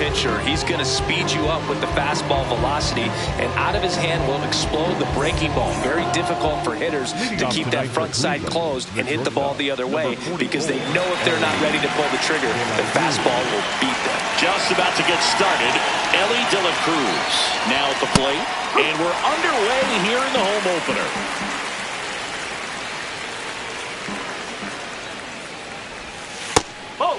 pitcher. He's going to speed you up with the fastball velocity, and out of his hand will explode the breaking ball. Very difficult for hitters to keep that front side closed and hit the ball the other way, because they know if they're not ready to pull the trigger, the fastball will beat them. Just about to get started, Ellie De La Cruz now at the plate, and we're underway here in the home opener. Oh!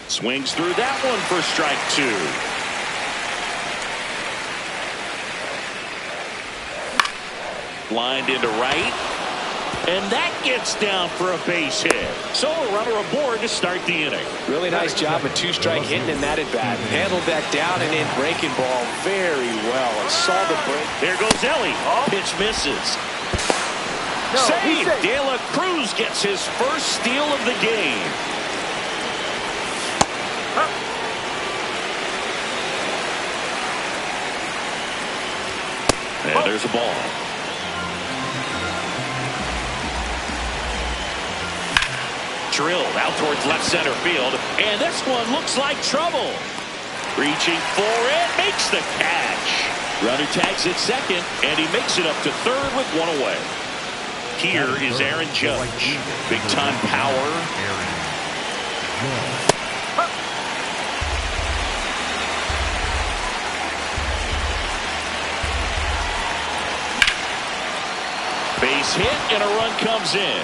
Swings through that one for strike 2. Lined into right. And that gets down for a base hit. So a runner aboard to start the inning. Really nice job of two-strike hitting in that at-bat. Handled that down and in breaking ball very well. And saw the break. There goes Ellie. Pitch misses. No, Save. De La Cruz gets his first steal of the game. And there's a ball. Drilled out towards left center field, and this one looks like trouble. Reaching for it, makes the catch. Runner tags at second, and he makes it up to third with one away. Here is Aaron Judge. Big time power. Base hit, and a run comes in.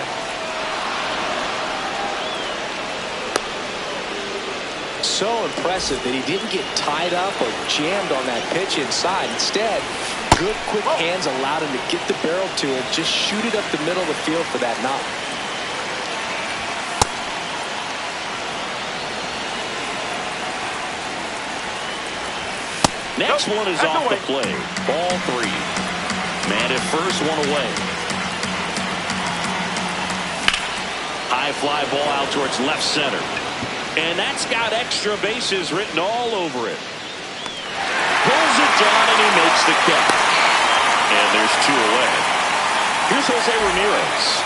So impressive that he didn't get tied up or jammed on that pitch inside. Instead, good quick hands allowed him to get the barrel to it, just shoot it up the middle of the field for that knock. Next one is off the plate. Ball 3. Man at first, one away. High fly ball out towards left center. And that's got extra bases written all over it. Pulls it down and he makes the catch. And there's 2 away. Here's Jose Ramirez.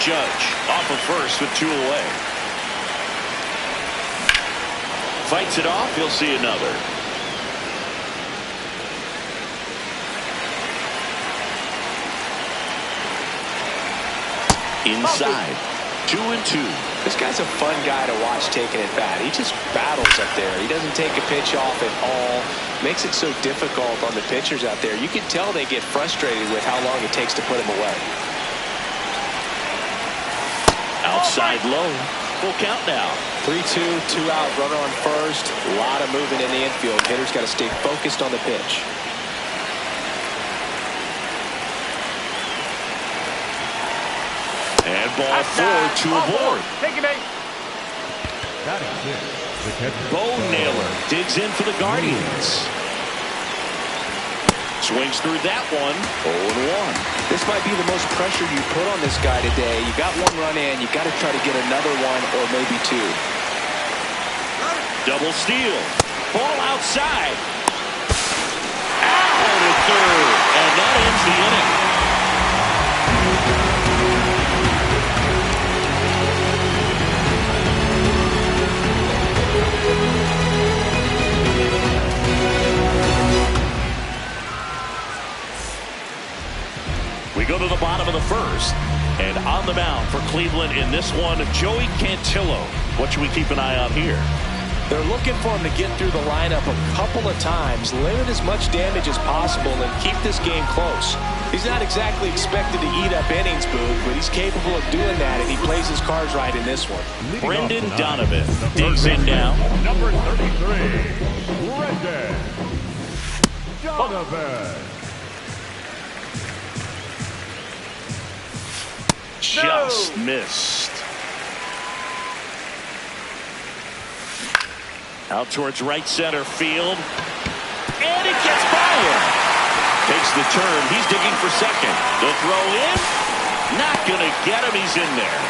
Judge off of first with 2 away. Fights it off. He'll see another. Inside. 2-2. This guy's a fun guy to watch taking at bat. He just battles up there. He doesn't take a pitch off at all. Makes it so difficult on the pitchers out there. You can tell they get frustrated with how long it takes to put him away. Outside low. Full count now. 3-2, 2 out, runner on first. A lot of movement in the infield. Hitter's got to stay focused on the pitch. And ball 4, 2 aboard. Take it, mate. Bo Naylor digs in for the Guardians. Swings through that one. 0-1. This might be the most pressure you put on this guy today. You got 1 run in. You got to try to get another 1 or maybe 2. Double steal. Ball outside. Out to third. And that ends the inning. We go to the bottom of the first, and on the mound for Cleveland in this one, Joey Cantillo. What should we keep an eye on here? They're looking for him to get through the lineup a couple of times, limit as much damage as possible, and keep this game close. He's not exactly expected to eat up innings, Boog, but he's capable of doing that, and he plays his cards right in this one. Brendan Donovan digs in now. Number 33, Brendan Donovan. Just missed. Out towards right center field. And it gets by him. Takes the turn. He's digging for second. The throw in. Not going to get him. He's in there.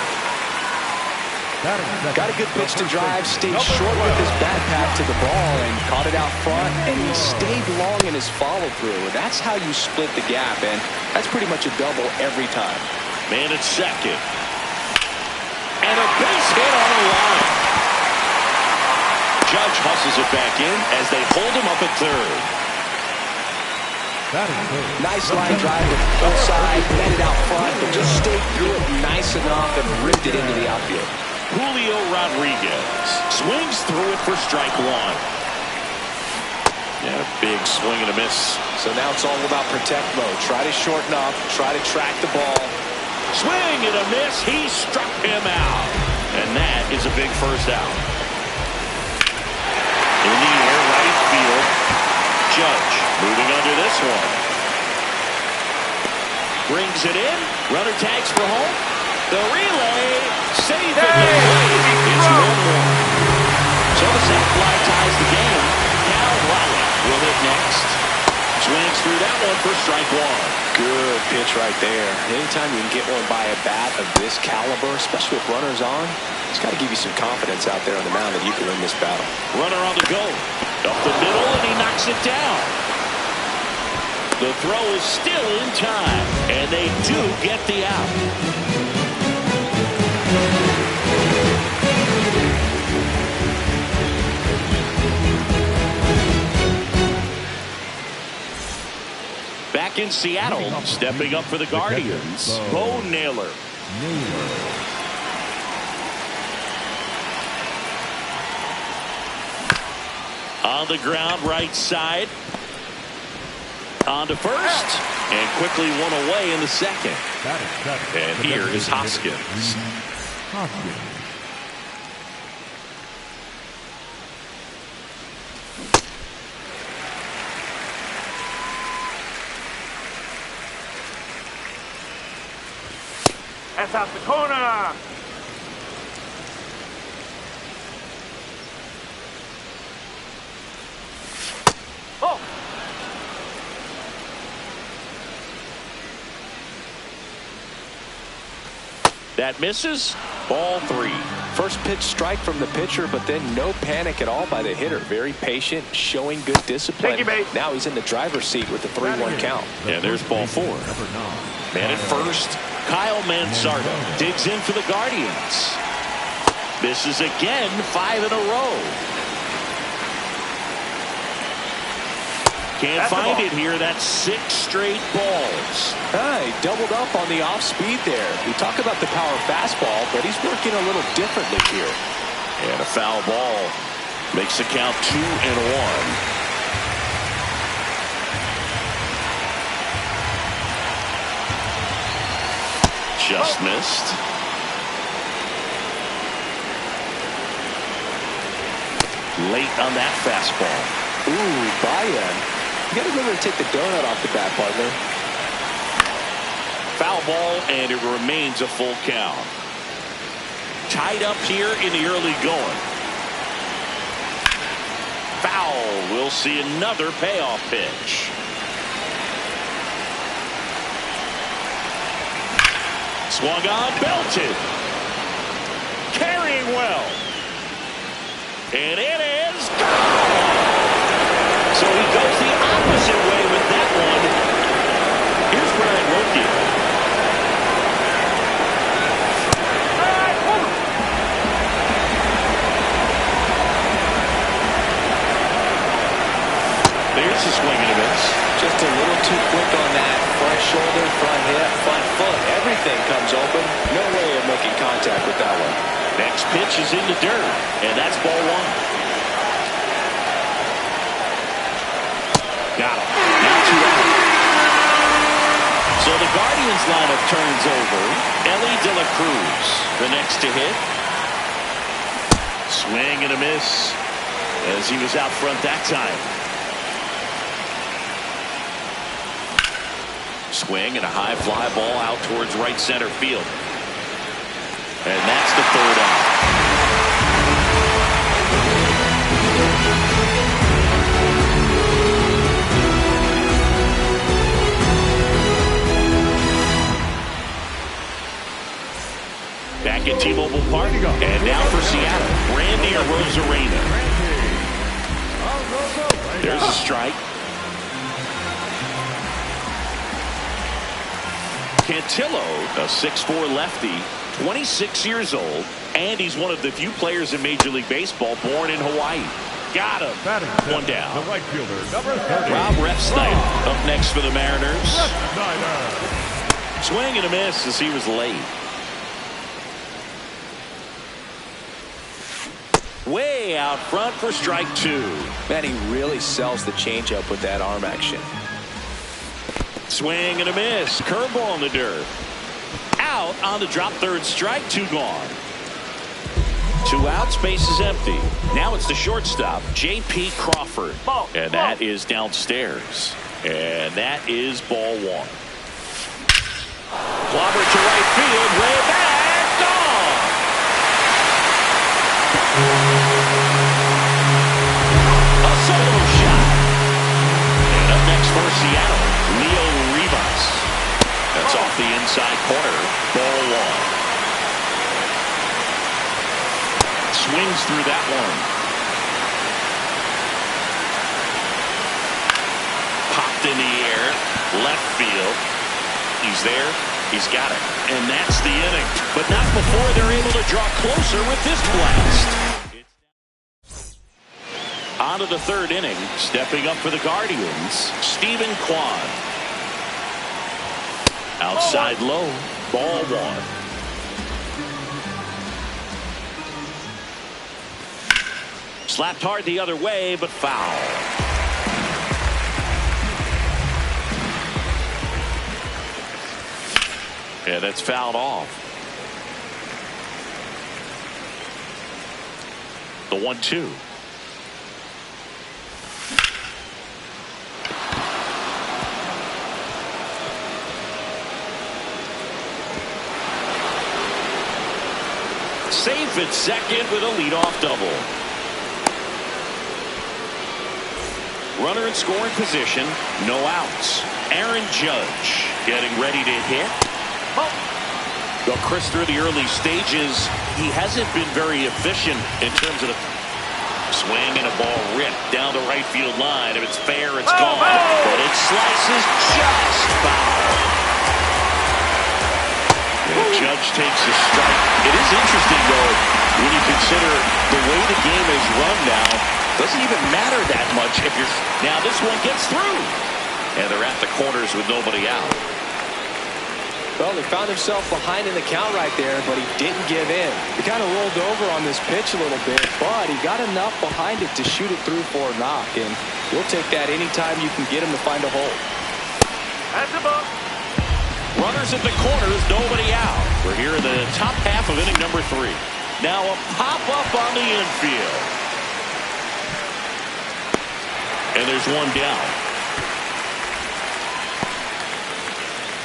Got a good pitch to drive. Stayed short with his bat pack to the ball and caught it out front. And he stayed long in his follow through. That's how you split the gap. And that's pretty much a double every time. Man at second. And a base hit on a line. Judge hustles it back in as they hold him up at third. Nice line drive with full side, netted out front, but just stayed through it nice enough and ripped it into the outfield. Julio Rodriguez swings through it for strike one. Yeah, big swing and a miss. So now it's all about protect mode. Try to shorten up, try to track the ball. Swing and a miss. He struck him out. And that is a big first out. In the air, right field. Judge moving under this one. Brings it in. Runner tags for home. The relay. Save it. It's 1-1. So the sac fly ties the game. Cal Raleigh will hit next. Swings through that one for strike one. Good pitch right there. Anytime you can get one by a bat of this caliber, especially with runners on, it's got to give you some confidence out there on the mound that you can win this battle. Runner on the go. Up the middle, and he knocks it down. The throw is still in time, and they do get the out. Back in Seattle, stepping up for the Guardians, Bo Naylor. On the ground, right side. On to first. And quickly one away in the second. And here is Hoskins. That's out the corner. Oh. That misses. Ball three. First pitch strike from the pitcher, but then no panic at all by the hitter. Very patient, showing good discipline. Now he's in the driver's seat with the 3-1 count. And there's ball four. Man at first. Kyle Mansardo digs in for the Guardians. Misses again, 5 in a row. Can't find it here. That's 6 straight balls. He doubled up on the off speed there. We talk about the power fastball, but he's working a little differently here. And a foul ball makes the count 2-1. Just missed. Late on that fastball. Ooh, buy-in. You got to remember to take the donut off the bat, partner. Foul ball, and it remains a full count. Tied up here in the early going. Foul. We'll see another payoff pitch. Swung on, belted. Carrying well. And it is gone. So he goes the opposite way with that one. Here's Brian Wilkie. There's a swing and a miss. Just a little too quick on that. Front shoulder, front hip, front foot. Everything comes open. No way of making contact with that one. Next pitch is in the dirt, and that's ball one. Got him. Now 2 out. So the Guardians lineup turns over. Ellie De La Cruz, the next to hit. Swing and a miss as he was out front that time. Swing and a high fly ball out towards right center field. And that's the 3rd out. Arena. There's a strike. Cantillo, a 6'4" lefty, 26 years old, and he's one of the few players in Major League Baseball born in Hawaii. Got him. One down. The right fielder, number 30. Rob Refsnyder up next for the Mariners. Swing and a miss as he was late. Way out front for strike two. Man, he really sells the changeup with that arm action. Swing and a miss. Curveball in the dirt. Out on the drop, third strike, two gone. 2 outs, base is empty. Now it's the shortstop, J.P. Crawford. And that is downstairs. And that is ball one. Clobber to right field, way back, gone. A solo shot. And up next for Seattle, Leo Rivas. That's off the inside corner, ball one. Swings through that one. Popped in the air, left field. He's there. He's got it. And that's the inning. But not before they're able to draw closer with this blast. On to the third inning. Stepping up for the Guardians, Stephen Kwan. Outside low, ball one. Slapped hard the other way, but foul. Yeah, that's fouled off. The 1-2. Safe at second with a leadoff double. Runner in scoring position, no outs. Aaron Judge getting ready to hit. Well, Chris, through the early stages, he hasn't been very efficient in terms of the swing, and a ball ripped down the right field line. If it's fair, it's gone. But it slices just foul. And Judge takes a strike. It is interesting, though, when you consider the way the game is run now. Doesn't even matter that much if you're... Now this one gets through. And they're at the corners with nobody out. Well, he found himself behind in the count right there, but he didn't give in. He kind of rolled over on this pitch a little bit, but he got enough behind it to shoot it through for a knock. And you'll take that anytime you can get him to find a hole. That's a ball. Runners at the corners, nobody out. We're here in the top half of inning number 3. Now a pop-up on the infield. And there's one down.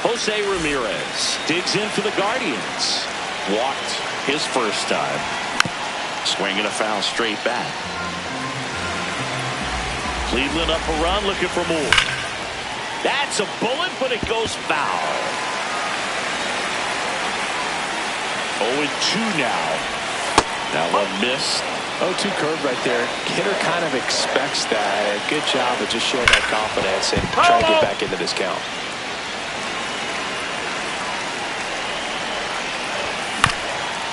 Jose Ramirez digs in for the Guardians. Walked his first time. Swinging a foul straight back. Cleveland up a run, looking for more. That's a bullet, but it goes foul. 0-2 now. Now one missed. 0-2 curve right there. Hitter kind of expects that. Good job of just showing that confidence and trying to get back into this count.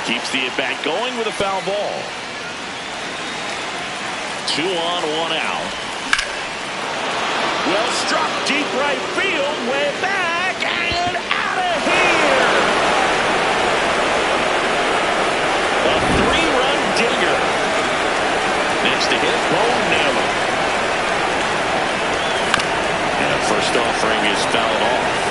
Keeps the at-bat going with a foul ball. 2 on, 1 out. Well struck, deep right field, way back, and out of here! A 3-run dinger. Next to hit, Bo Naylor. And a first offering is fouled off.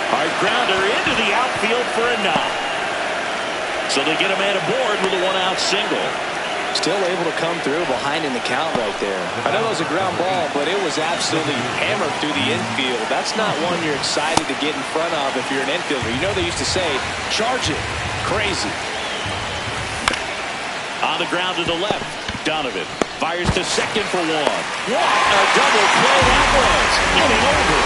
Hard grounder into the outfield for a knock. So they get a man aboard with a 1-out single. Still able to come through behind in the count right there. I know that was a ground ball, but it was absolutely hammered through the infield. That's not one you're excited to get in front of if you're an infielder. You know they used to say, charge it. Crazy. On the ground to the left. Donovan fires to second for one. What a double play that was. Getting over.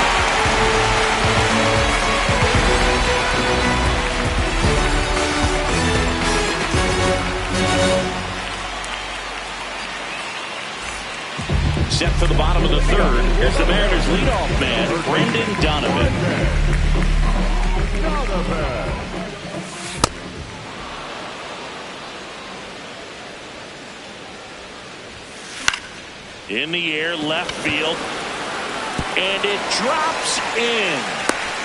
Set for the bottom of the third as the Mariners leadoff man, Brendan Donovan. In the air, left field, and it drops in.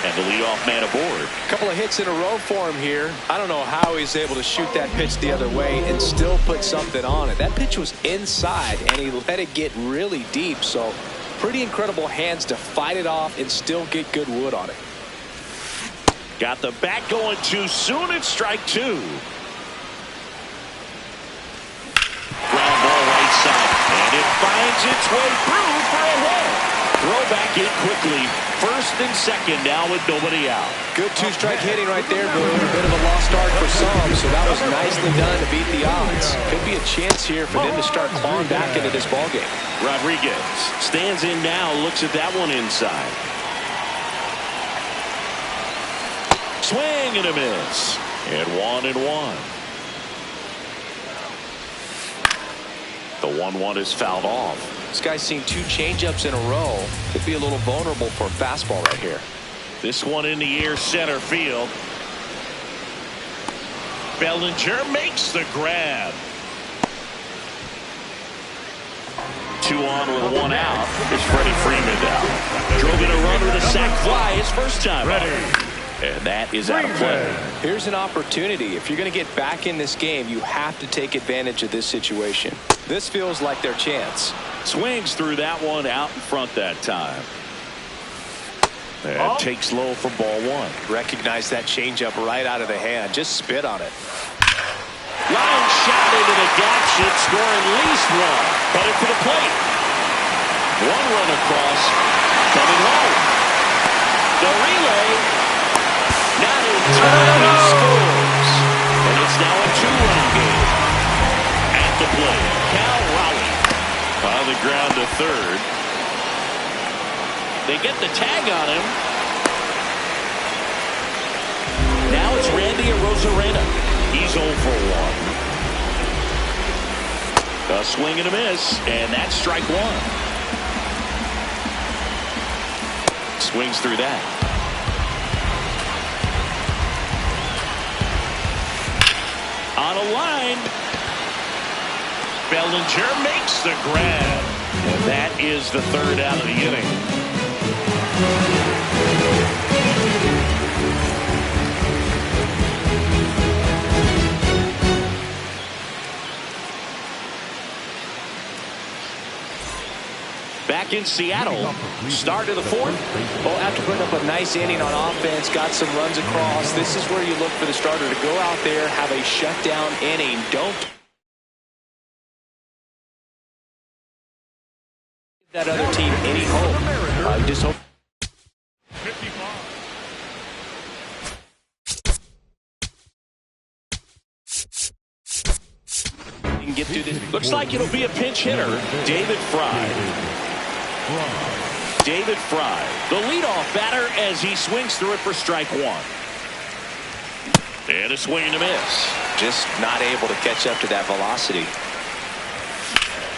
And the leadoff man aboard. A couple of hits in a row for him here. I don't know how he's able to shoot that pitch the other way and still put something on it. That pitch was inside, and he let it get really deep. So pretty incredible hands to fight it off and still get good wood on it. Got the bat going too soon. It's strike two. Ground ball right side, and it finds its way through for a hit. Throw back in quickly. First and second now with nobody out. Good two-strike hitting right there, Boone. A bit of a lost start for some, so that was nicely done to beat the odds. Could be a chance here for them to start clawing back into this ballgame. Rodriguez stands in now, looks at that one inside. Swing and a miss. And 1-1. The 1-1 is fouled off. This guy's seen two changeups in a row. Could be a little vulnerable for a fastball right here. This one in the air, center field. Bellinger makes the grab. 2 on with 1 out. Here's Freddie Freeman now. Drove in a run with a sac fly his first time out. And that is out of play. Here's an opportunity. If you're going to get back in this game, you have to take advantage of this situation. This feels like their chance. Swings through that one out in front that time. And takes low for ball one. Recognize that changeup right out of the hand. Just spit on it. Line shot into the gap, should score at least one. But it to the plate. 1 run across. Coming home. The relay. Not in time. He scores. And it's now a 2-run game. At the plate, Cal Raleigh. On the ground to third. They get the tag on him. Now it's Randy Arozarena. He's 0 for 1. A swing and a miss, and that's strike 1. Swings through that. On a line. Bellinger makes the grab. And that is the third out of the inning. Back in Seattle, start of the 4th. Well, after putting up a nice inning on offense, got some runs across, this is where you look for the starter to go out there, have a shutdown inning. Don't give that other team any hope. Just hope. Get through this. Looks like it'll be a pinch hitter, David Fry. David Fry, the leadoff batter as he swings through it for strike 1. And a swing and a miss. Just not able to catch up to that velocity.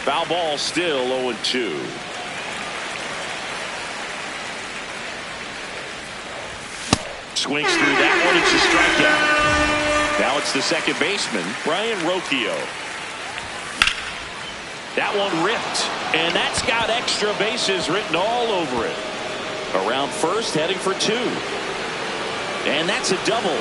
Foul ball still 0-2. Swings through that one. It's a strikeout. Now it's the second baseman, Brian Rocchio. That one ripped, and that's got extra bases written all over it. Around first, heading for 2. And that's a double.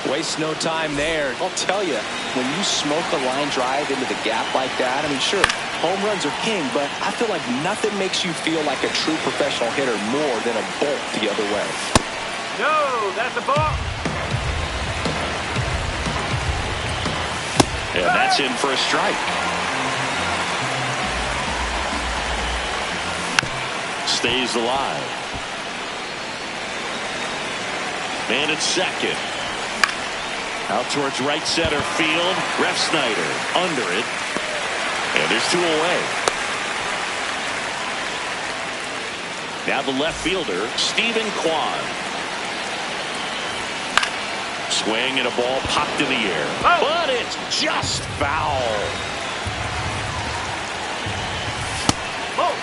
Waste no time there. I'll tell you, when you smoke a line drive into the gap like that, I mean, sure, home runs are king, but I feel like nothing makes you feel like a true professional hitter more than a bolt the other way. No, that's a ball. And that's in for a strike. Stays alive. And it's second. Out towards right center field. Refsnyder under it. And there's 2 away. Now the left fielder, Stephen Kwan. Swing and a ball popped in the air. Oh. But it's just foul. Oh.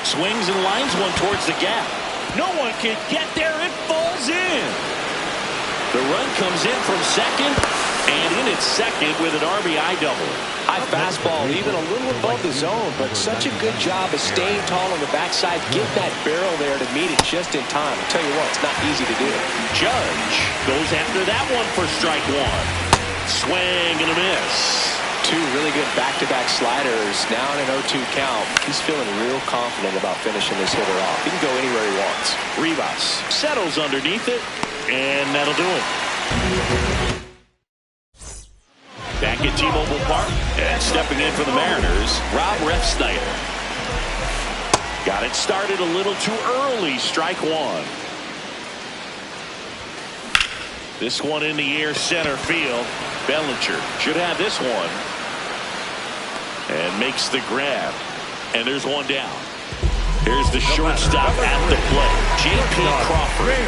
Swings and lines one towards the gap. No one can get there. It falls in. The run comes in from second, and in its second with an RBI double. High fastball, even a little above the zone, but such a good job of staying tall on the backside, getting that barrel there to meet it just in time. I'll tell you what, it's not easy to do. Judge goes after that one for strike 1. Swing and a miss. 2 really good back-to-back sliders. Now in an 0-2 count. He's feeling real confident about finishing this hitter off. He can go anywhere he wants. Rivas settles underneath it, and that'll do it. Back at T-Mobile Park, and stepping in for the Mariners, Rob Refsnyder. Got it started a little too early. Strike 1. This one in the air, center field. Bellinger should have this one. And makes the grab. And there's one down. Here's the shortstop at the plate. J.P. Crawford.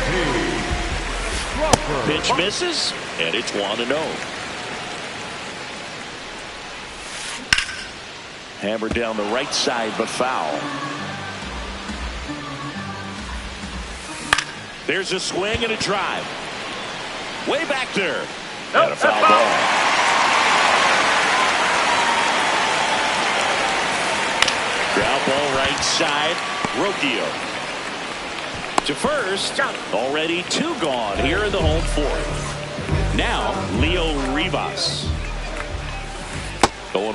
Pitch misses, and it's 1-0. Hammered down the right side, but foul. There's a swing and a drive. Way back there. Nope, And a foul ball. Ground ball right side. Rocchio to first. Already 2 gone here in the home 4th. Now Leo Rivas. 0-1.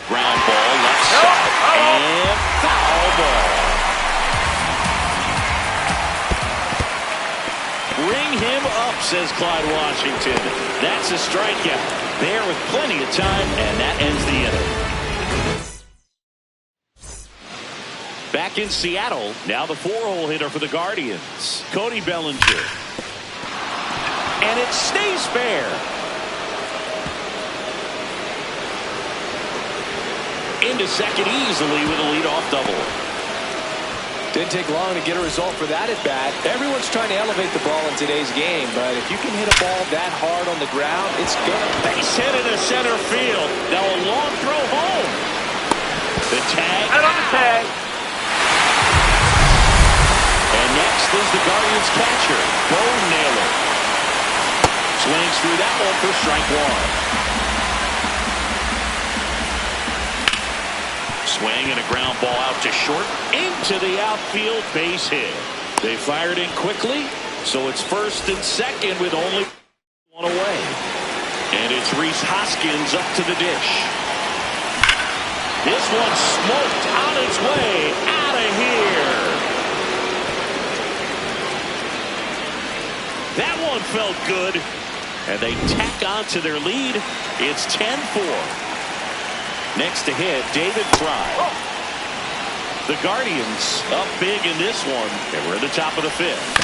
Ground ball left side. And foul ball. Bring him up, says Clyde Washington. That's a strikeout. There with plenty of time, and that ends the inning. Back in Seattle, now the 4-hole hitter for the Guardians, Cody Bellinger. And it stays fair. Into second easily with a leadoff double. Didn't take long to get a result for that at bat. Everyone's trying to elevate the ball in today's game, but if you can hit a ball that hard on the ground, it's good. Base hit into center field. Now a long throw home. The tag. Out on the tag. And next is the Guardians catcher, Bo Naylor. Swings through that one for strike 1. Swing and a ground ball out to short. Into the outfield, base hit. They fired in quickly, so it's first and second with only 1 away. And it's Rhys Hoskins up to the dish. This one smoked on its way out of here. That one felt good. And they tack on to their lead. It's 10-4. Next to hit, David Fry. The Guardians up big in this one, and we're at the top of the 5th.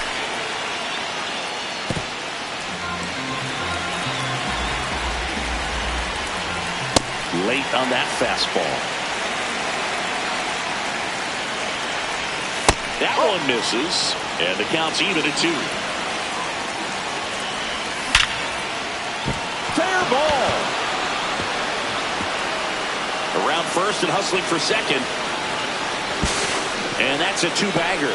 Late on that fastball. That one misses, and the count's even at 2. Fair ball. Around first and hustling for second. And that's a 2-bagger.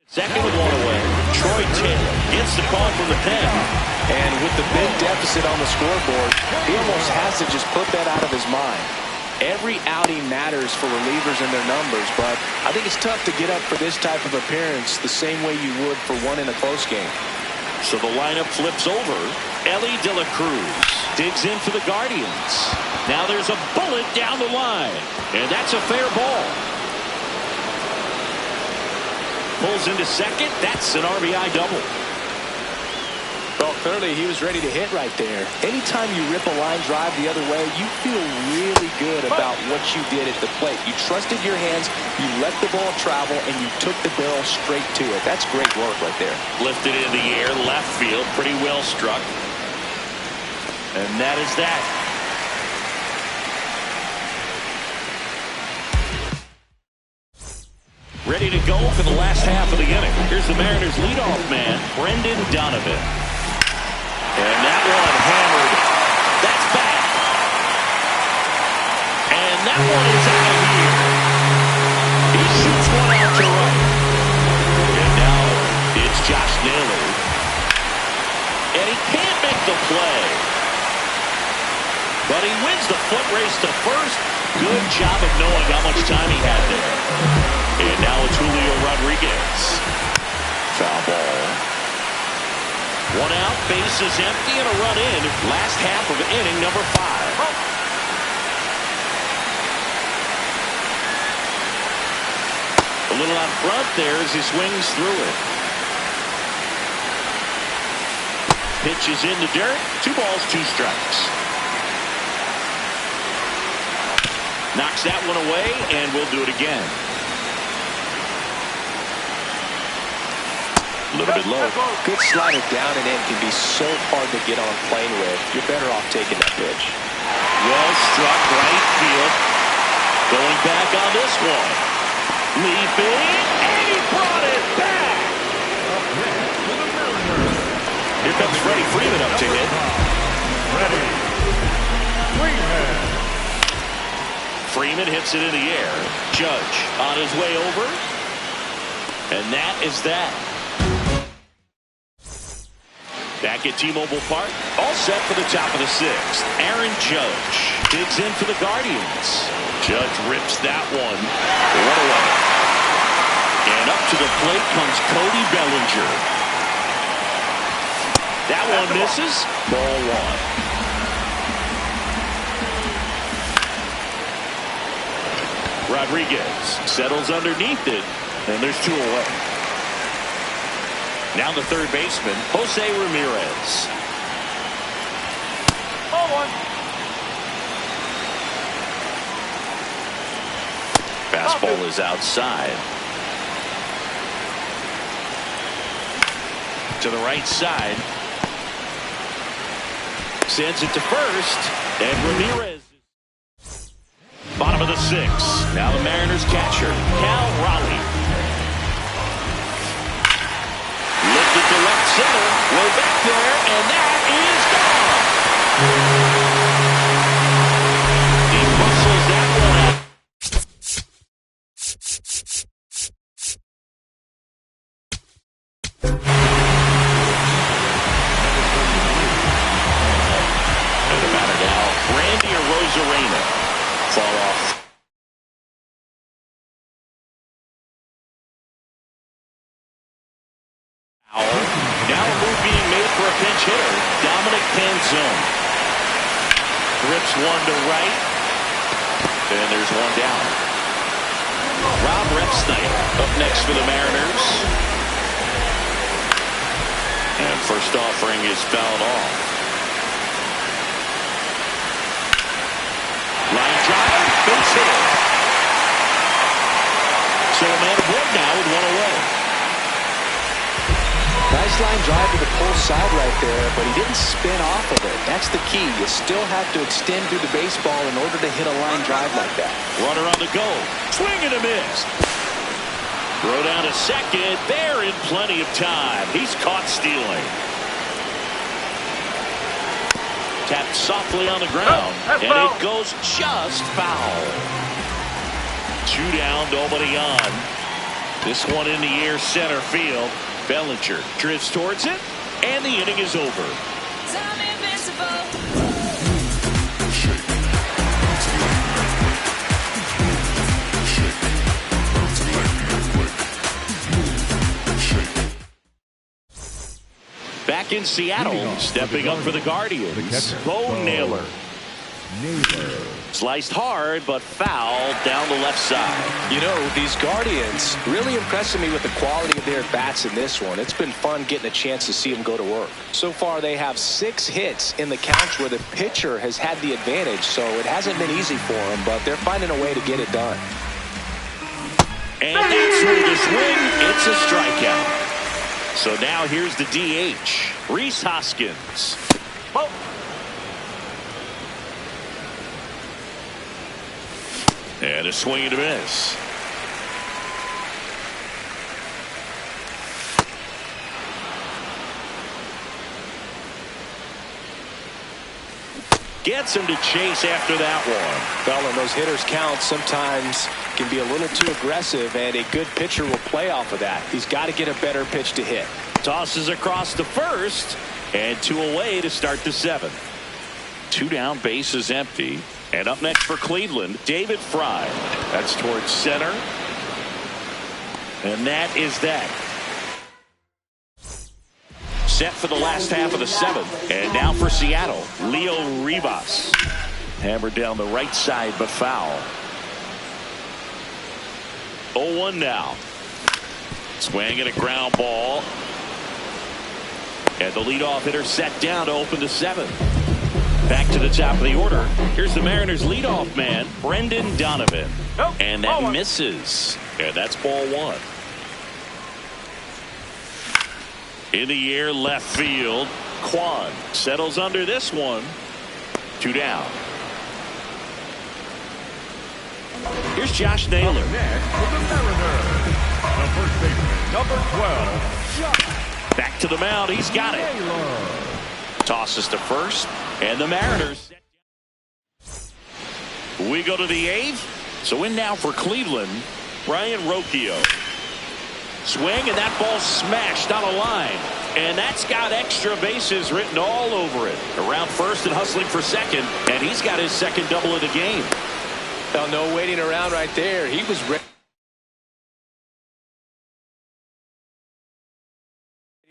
Second with 1 away. Troy Taylor gets the call from the pen. And with the big deficit on the scoreboard, he almost has to just put that out of his mind. Every outing matters for relievers and their numbers, but I think it's tough to get up for this type of appearance the same way you would for one in a close game. So the lineup flips over. Ellie De La Cruz digs in for the Guardians. Now there's a bullet down the line, and that's a fair ball. pulls into second. That's an RBI double. Well, clearly he was ready to hit right there. Anytime you rip a line drive the other way, you feel really good about what you did at the plate. You trusted your hands, you let the ball travel, and you took the barrel straight to it. That's great work right there. Lifted in the air, left field, pretty well struck. And that is that. Ready to go for the last half of the inning. Here's the Mariners' leadoff man, Brendan Donovan. And that one hammered. That's back. And that one is out of here. He shoots one out to right. And now it's Josh Naylor. And he can't make the play. But he wins the foot race to first. Good job of knowing how much time he had there. And now it's Julio Rodriguez. Foul ball. One out, base is empty, and a run in. Last half of inning number 5. A little out front there as he swings through it. Pitch is in the dirt. 2 balls, 2 strikes. Knocks that one away, and we'll do it again. A little bit low. Good slider down and in can be so hard to get on plane with. You're better off taking that pitch. Well struck, right field. Going back on this one. Leaping, and he brought it back. Here comes Freddie Freeman up to hit. Freeman hits it in the air. Judge on his way over. And that is that. Back at T-Mobile Park, all set for the top of the 6th. Aaron Judge digs in for the Guardians. Judge rips that one. One away. And up to the plate comes Cody Bellinger. That one misses. Ball 1. Rodriguez settles underneath it, and there's 2 away. Now the third baseman, Jose Ramirez. Ball 1. Fastball is outside. To the right side. Sends it to first, and Ramirez. Bottom of the 6th. Now the Mariners catcher, Cal Raleigh. Lifted to left center. Way back there, and that is gone. He muscles that one out. And the batter now, Randy Arozarena. Far off. Now a move being made for a pinch hitter, Dominic Panzone. Rips one to right, and there's one down. Rob Repsnyder up next for the Mariners. And first offering is fouled off. Line drive, base hit. So a man of one now with 1 away. Nice line drive to the pull side right there, but he didn't spin off of it. That's the key. You still have to extend through the baseball in order to hit a line drive like that. Runner on the go. Swing and a miss. Throw down to second. They're in plenty of time. He's caught stealing. Tapped softly on the ground, and it goes just foul. 2 down, nobody on. This one in the air, center field. Bellinger drifts towards it, and the inning is over. I'm invincible. Back in Seattle, stepping up for the Guardians, Bo Naylor. Sliced hard, but fouled down the left side. You know, these Guardians really impressing me with the quality of their bats in this one. It's been fun getting a chance to see them go to work. So far, they have 6 hits in the counts where the pitcher has had the advantage, so it hasn't been easy for them, but they're finding a way to get it done. And that's through the swing. It's a strikeout. So now here's the DH, Rhys Hoskins. Whoa. And a swing and a miss. Gets him to chase after that one. Well, and those hitters count sometimes can be a little too aggressive, and a good pitcher will play off of that. He's got to get a better pitch to hit. Tosses across the first, and 2 away to start the 7th. 2 down, bases empty. And up next for Cleveland, David Fry. That's towards center. And that is that. Set for the last half of the 7th. And now for Seattle, Leo Rivas. Hammered down the right side, but foul. 0-1 now. Swing and a ground ball. And the leadoff hitter set down to open the 7th. Back to the top of the order. Here's the Mariners leadoff man, Brendan Donovan. Nope. And that misses. And that's ball 1. In the air, left field. Kwan settles under this one. 2 down. Here's Josh Naylor. Next for the Mariners, the first baseman, number 12. Back to the mound. He's got it. Naylor. Tosses to first. And the Mariners. We go to the 8th. So in now for Cleveland, Brian Rocchio. Swing, and that ball smashed on a line. And that's got extra bases written all over it. Around first and hustling for second. And he's got his second double of the game. Well, no waiting around right there. He was ready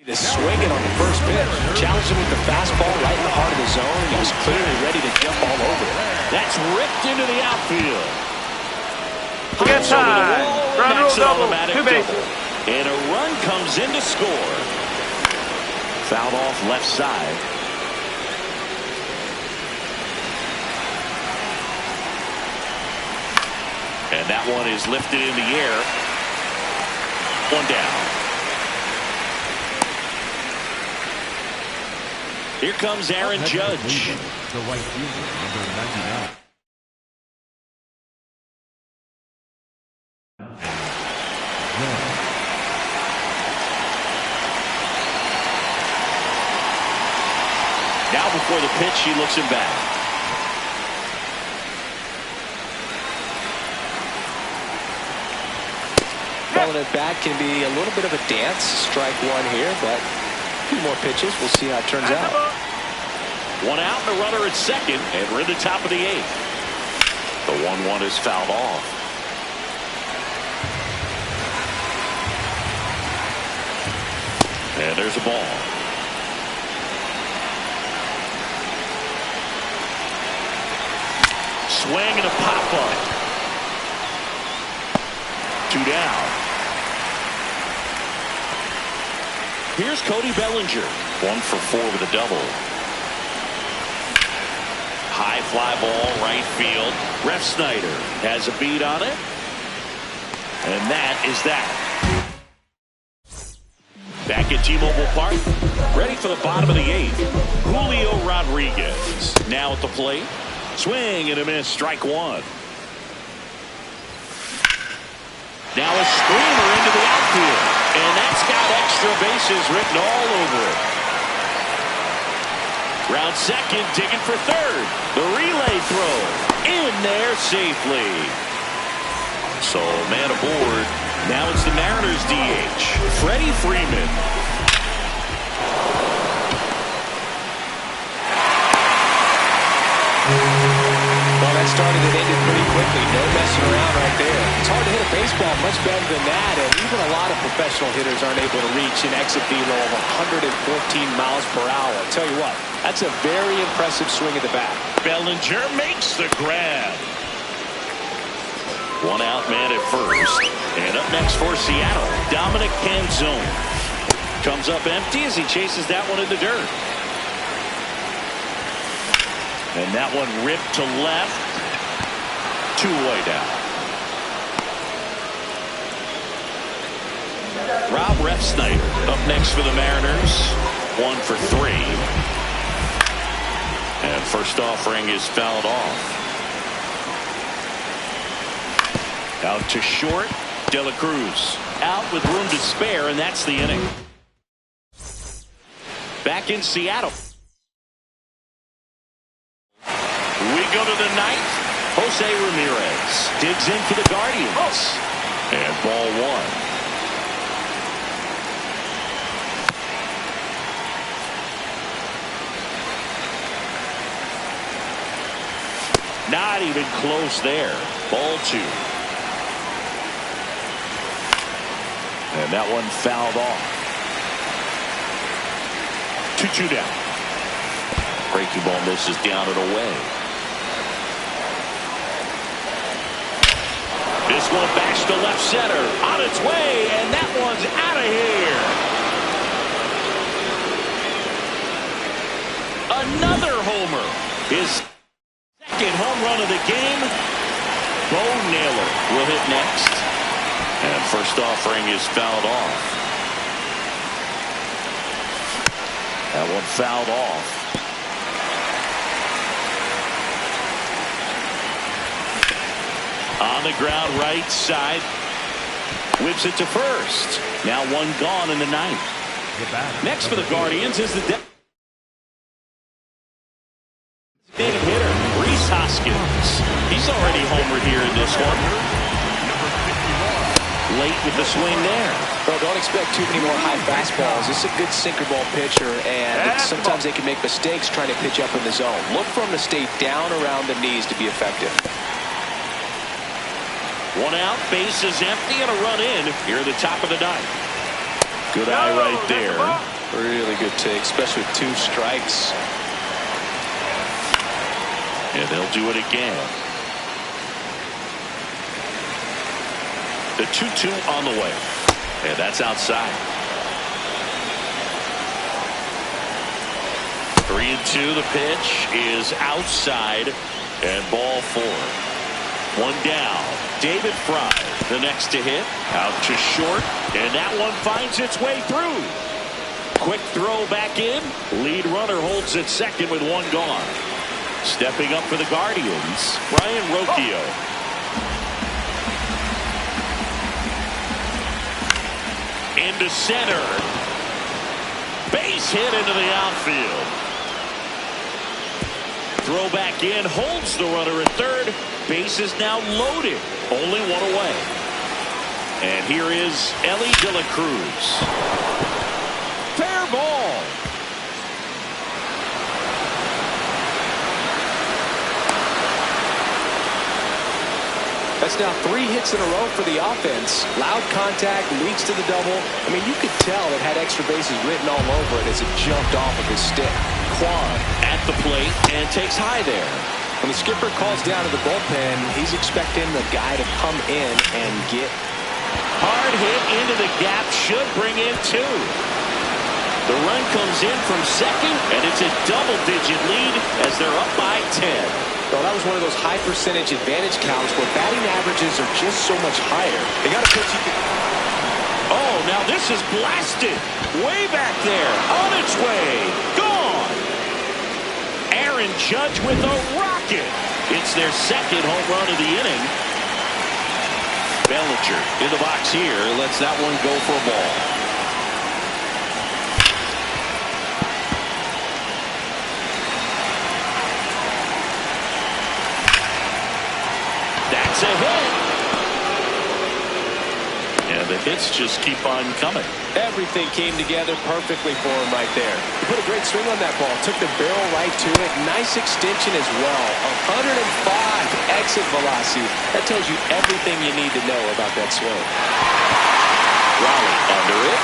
to swing it on the first pitch. Challenged him with the fastball right in the heart of the zone. He was clearly ready to jump all over it. That's ripped into the outfield. We got time. Ground rule double. 2 bases. And a run comes in to score. Fouled off left side. And that one is lifted in the air. 1 down. Here comes Aaron Judge. The right fielder, number 99. Now before the pitch, he looks him back. Calling it back can be a little bit of a dance. Strike 1 here, but a few more pitches. We'll see how it turns out. 1 out and a runner at second, and we're in the top of the 8th. The 1-1 is fouled off. And there's a ball. Swing and a pop-up. 2 down. Here's Cody Bellinger. 1 for 4 with a double. High fly ball, right field. Ref Snyder has a beat on it. And that is that. Back at T-Mobile Park. Ready for the bottom of the 8th. Julio Rodriguez now at the plate. Swing and a miss. Strike 1. Now a screamer into the outfield. And that's got extra bases written all over it. Round second, digging for third. The relay throw in there safely. So man aboard. Now it's the Mariners DH, Freddie Freeman. Well, that's started and ended pretty quickly. No messing around right there. It's hard to hit a baseball much better than that, and even a lot of professional hitters aren't able to reach an exit velo of 114 miles per hour. I'll tell you what, that's a very impressive swing at the bat. Bellinger makes the grab. One out man at first. And up next for Seattle, Dominic Canzone. Comes up empty as he chases that one in the dirt. And that one ripped to left. Two-way down. Rob Refsnyder up next for the Mariners. 1 for 3. And first offering is fouled off. Out to short. De La Cruz out with room to spare, and that's the inning. Back in Seattle. We go to the ninth. Jose Ramirez digs in for the Guardians. And ball 1. Not even close there. Ball 2. And that one fouled off. 2-2 down. Breaking ball misses down and away. This one bashed to left center. On its way, and that one's out of here. Another homer. His second home run of the game. Bo Naylor will hit next. And first offering is fouled off. That one fouled off. On the ground right side. Whips it to first. Now one gone in the ninth. Next for the Guardians is the designated hitter, Rhys Hoskins. He's already homered here in this one. Late with the swing there. Well, don't expect too many more high fastballs. This is a good sinker ball pitcher, and sometimes they can make mistakes trying to pitch up in the zone. Look for him to stay down around the knees to be effective. One out, base is empty, and a run in here at the top of the ninth. Good eye right there. Really good take, especially with 2 strikes. And they'll do it again. The 2-2 on the way. And that's outside. 3-2. The pitch is outside. And ball 4. One down. David Fry, the next to hit. Out to short. And that one finds its way through. Quick throw back in. Lead runner holds at second with one gone. Stepping up for the Guardians, Brian Rocchio. Into center. Base hit into the outfield. Throw back in, holds the runner at third. Base is now loaded. Only one away. And here is Elly De La Cruz. Fair ball. That's now 3 hits in a row for the offense. Loud contact leads to the double. I mean, you could tell it had extra bases written all over it as it jumped off of his stick. Kwan at the plate and takes high there. When the skipper calls down to the bullpen, he's expecting the guy to come in and get. Hard hit into the gap, should bring in 2. The run comes in from second, and it's a double-digit lead as they're up by 10. Well, that was one of those high percentage advantage counts where batting averages are just so much higher. They got a pitch you can. Oh, now this is blasted. Way back there. On its way. Gone. Aaron Judge with a rocket. It's their second home run of the inning. Bellinger in the box here. Lets that one go for a ball. That's a hit. And the hits just keep on coming. Everything came together perfectly for him right there. He put a great swing on that ball. Took the barrel right to it. Nice extension as well. 105 exit velocity. That tells you everything you need to know about that swing. Raleigh under it.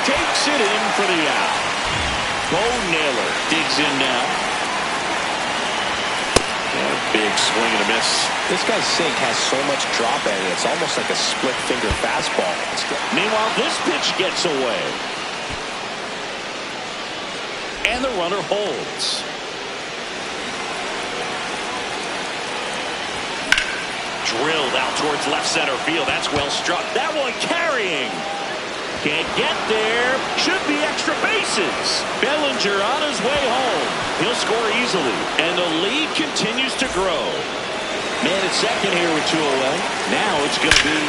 Takes it in for the out. Bo Naylor digs in now. And a big swing and a miss. This guy's sink has so much drop in it. It's almost like a split finger fastball. Meanwhile, this pitch gets away. And the runner holds. Drilled out towards left center field. That's well struck. That one carrying. Can't get there. Should be extra bases. Bellinger on his way home. He'll score easily. And the lead continues to grow. Man at second here with 2 away. Now it's going to be...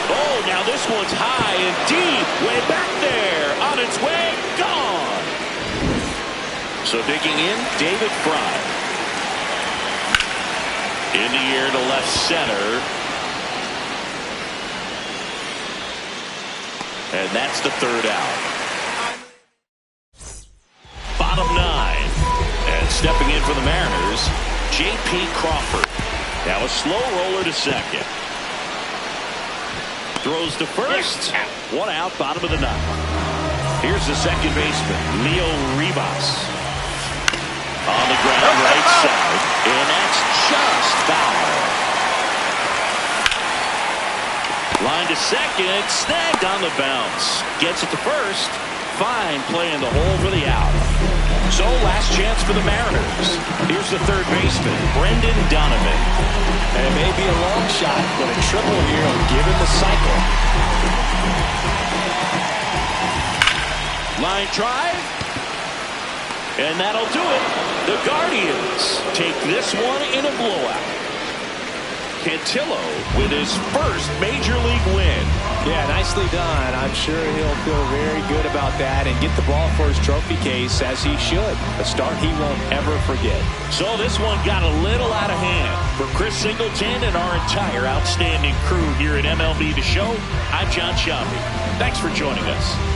Oh, now this one's high and deep. Way back there. On its way. Gone. So digging in, David Fry. In the air to left center. And that's the third out. Bottom 9. And stepping in for the Mariners, J.P. Crawford. Now a slow roller to second. Throws to first. 1 out, bottom of the 9th. Here's the second baseman, Leo Rivas. On the ground, right side. And that's just foul. Line to second, snagged on the bounce. Gets it to first. Fine play in the hole for the out. So last chance for the Mariners. Here's the third baseman, Brendan Donovan. And it may be a long shot, but a triple here will give him the cycle. Line drive. And that'll do it. The Guardians take this one in a blowout. Cantillo with his first major league win. Yeah, nicely done. I'm sure he'll feel very good about that and get the ball for his trophy case, as he should. A start he won't ever forget. So this one got a little out of hand. For Chris Singleton and our entire outstanding crew here at MLB The Show, I'm John Sciambi. Thanks for joining us.